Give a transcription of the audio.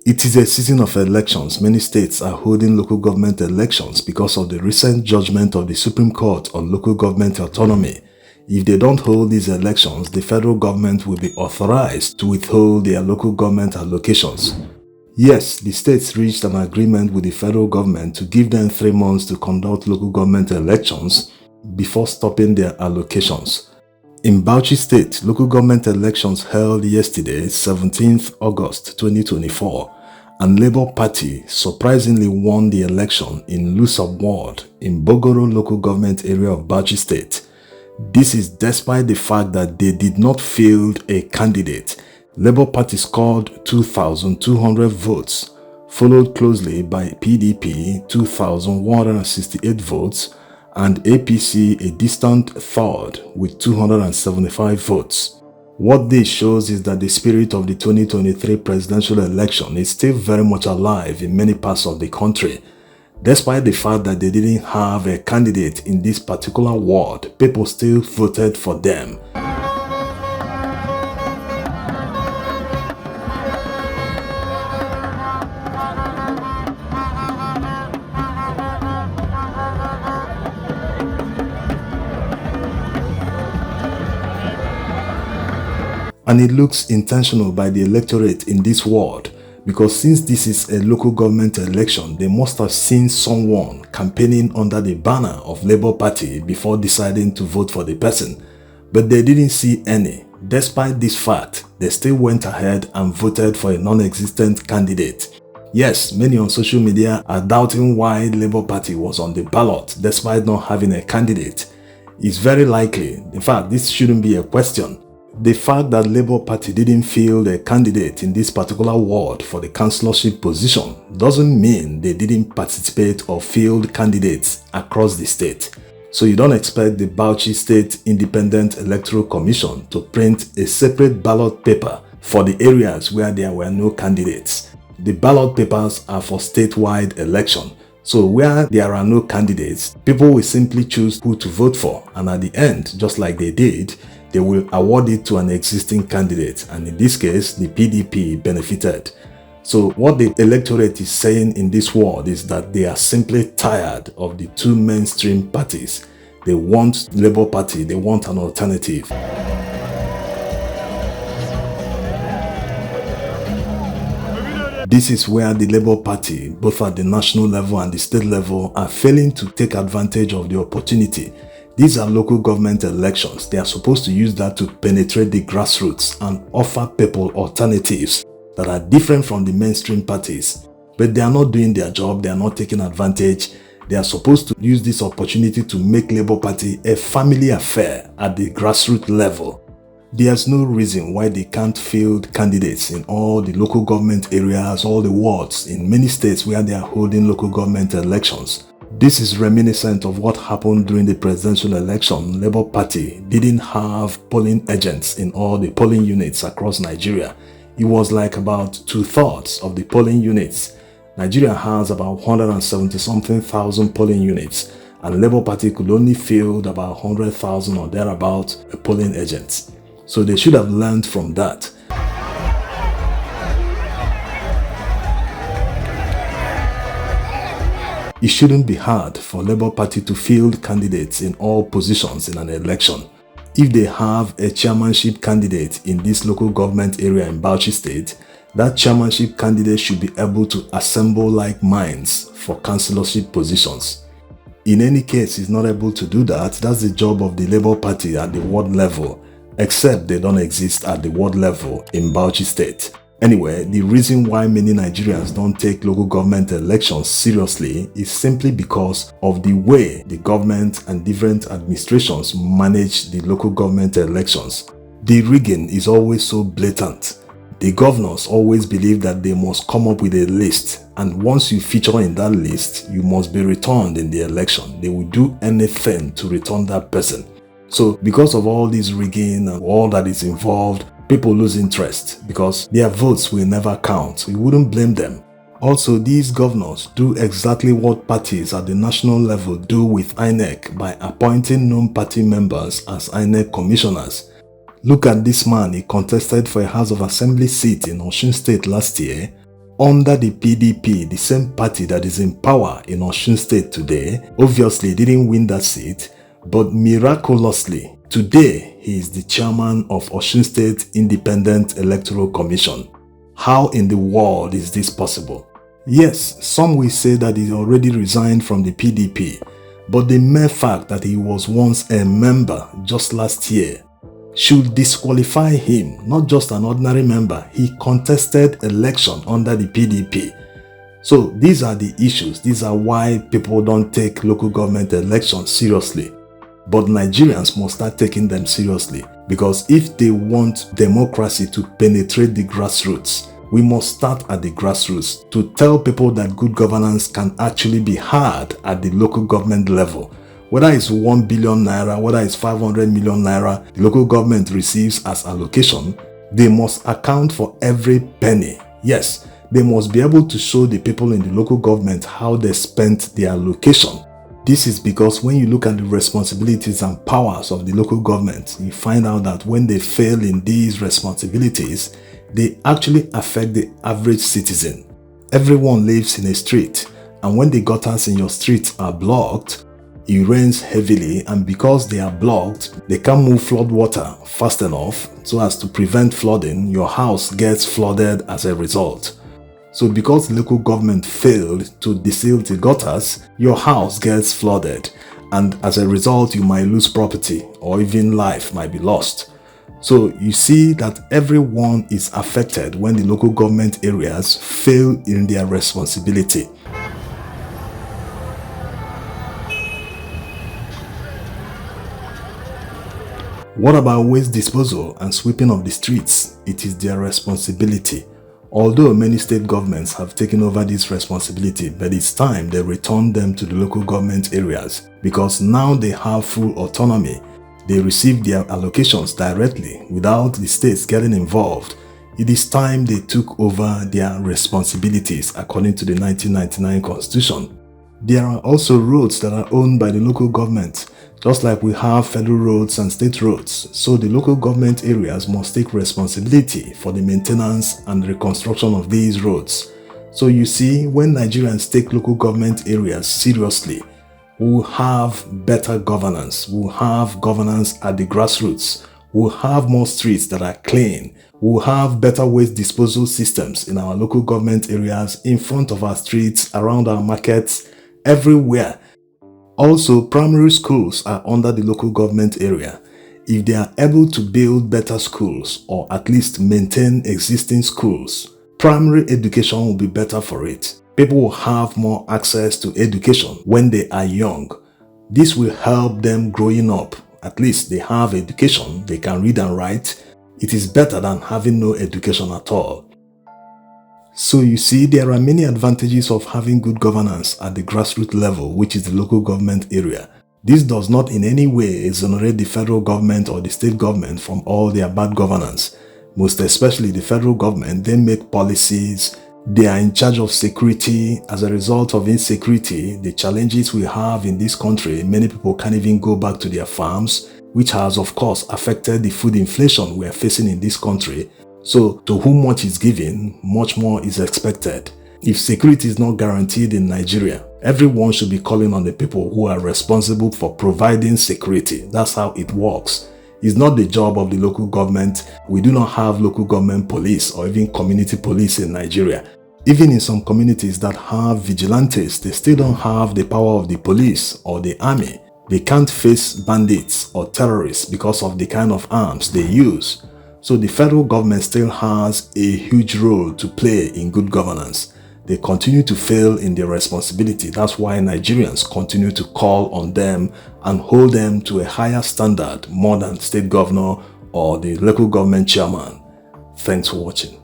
It is a season of elections. Many states are holding local government elections because of the recent judgment of the Supreme Court on local government autonomy. If they don't hold these elections, the federal government will be authorized to withhold their local government allocations. Yes, the states reached an agreement with the federal government to give them 3 months to conduct local government elections before stopping their allocations. In Bauchi State, local government elections held yesterday, 17th August 2024, and Labour Party surprisingly won the election in Lusab Ward in Bogoro local government area of Bauchi State. This is despite the fact that they did not field a candidate. Labour Party scored 2,200 votes, followed closely by PDP 2,168 votes and APC a distant third with 275 votes. What this shows is that the spirit of the 2023 presidential election is still very much alive in many parts of the country. Despite the fact that they didn't have a candidate in this particular ward, people still voted for them. And it looks intentional by the electorate in this ward, because since this is a local government election, they must have seen someone campaigning under the banner of Labour Party before deciding to vote for the person. But they didn't see any. Despite this fact, they still went ahead and voted for a non-existent candidate. Yes, many on social media are doubting why Labour Party was on the ballot despite not having a candidate. It's very likely, in fact, this shouldn't be a question. The fact that Labour Party didn't field a candidate in this particular ward for the councillorship position doesn't mean they didn't participate or field candidates across the state. So you don't expect the Bauchi State Independent Electoral Commission to print a separate ballot paper for the areas where there were no candidates. The ballot papers are for statewide election. So where there are no candidates, people will simply choose who to vote for, and at the end, just like they did, they will award it to an existing candidate, and in this case, the PDP benefited. So what the electorate is saying in this ward is that they are simply tired of the two mainstream parties. They want Labour Party, they want an alternative. This is where the Labour Party, both at the national level and the state level, are failing to take advantage of the opportunity. These are local government elections. They are supposed to use that to penetrate the grassroots and offer people alternatives that are different from the mainstream parties. But they are not doing their job. They are not taking advantage. They are supposed to use this opportunity to make Labour Party a family affair at the grassroots level. There's no reason why they can't field candidates in all the local government areas, all the wards in many states where they are holding local government elections. This is reminiscent of what happened during the presidential election. Labour Party didn't have polling agents in all the polling units across Nigeria. It was like about 2/3 of the polling units. Nigeria has about 170-something thousand polling units, and Labour Party could only field about 100,000 or thereabout polling agents. So they should have learned from that. It shouldn't be hard for Labour Party to field candidates in all positions in an election. If they have a chairmanship candidate in this local government area in Bauchi State, that chairmanship candidate should be able to assemble like minds for councillorship positions. In any case, he's not able to do that. That's the job of the Labour Party at the ward level, except they don't exist at the ward level in Bauchi State. Anyway, the reason why many Nigerians don't take local government elections seriously is simply because of the way the government and different administrations manage the local government elections. The rigging is always so blatant. The governors always believe that they must come up with a list, and once you feature in that list, you must be returned in the election. They will do anything to return that person. So because of all this rigging and all that is involved, people lose interest because their votes will never count. You wouldn't blame them. Also, these governors do exactly what parties at the national level do with INEC by appointing known party members as INEC commissioners. Look at this man. He contested for a House of Assembly seat in Osun State last year. under the PDP, the same party that is in power in Osun State today. Obviously didn't win that seat, but miraculously, today he is the chairman of Osun State Independent Electoral Commission. How in the world is this possible? Yes, some will say that he already resigned from the PDP, but the mere fact that he was once a member just last year should disqualify him, not just an ordinary member. He contested election under the PDP. So these are the issues. These are why people don't take local government elections seriously. But Nigerians must start taking them seriously, because if they want democracy to penetrate the grassroots, we must start at the grassroots to tell people that good governance can actually be had at the local government level. Whether it's 1 billion naira, whether it's 500 million naira, the local government receives as allocation, they must account for every penny. Yes, they must be able to show the people in the local government how they spent their allocation. This is because when you look at the responsibilities and powers of the local government, you find out that when they fail in these responsibilities, they actually affect the average citizen. Everyone lives in a street, and when the gutters in your street are blocked, it rains heavily, and because they are blocked, they can't move flood water fast enough so as to prevent flooding. Your house gets flooded as a result. So because the local government failed to deseal the gutters, your house gets flooded, and as a result you might lose property or even life might be lost. So you see that everyone is affected when the local government areas fail in their responsibility. What about waste disposal and sweeping of the streets? It is their responsibility. Although many state governments have taken over this responsibility, but it's time they return them to the local government areas, because now they have full autonomy. They receive their allocations directly without the states getting involved. It is time they took over their responsibilities according to the 1999 Constitution. There are also roads that are owned by the local government, just like we have federal roads and state roads. So the local government areas must take responsibility for the maintenance and reconstruction of these roads. So you see, when Nigerians take local government areas seriously, we'll have better governance. We'll have governance at the grassroots. We'll have more streets that are clean. We'll have better waste disposal systems in our local government areas, in front of our streets, around our markets, everywhere. Also, primary schools are under the local government area. If they are able to build better schools, or at least maintain existing schools, primary education will be better for it. People will have more access to education when they are young. This will help them growing up. At least they have education, they can read and write. It is better than having no education at all. So you see, there are many advantages of having good governance at the grassroots level, which is the local government area. This does not in any way exonerate the federal government or the state government from all their bad governance. Most especially the federal government, they make policies, they are in charge of security. As a result of insecurity, the challenges we have in this country, many people can't even go back to their farms, which has of course affected the food inflation we are facing in this country. So to whom much is given, much more is expected. If security is not guaranteed in Nigeria, everyone should be calling on the people who are responsible for providing security. That's how it works. It's not the job of the local government. We do not have local government police or even community police in Nigeria. Even in some communities that have vigilantes, they still don't have the power of the police or the army. They can't face bandits or terrorists because of the kind of arms they use. So the federal government still has a huge role to play in good governance. They continue to fail in their responsibility. That's why Nigerians continue to call on them and hold them to a higher standard more than state governor or the local government chairman. Thanks for watching.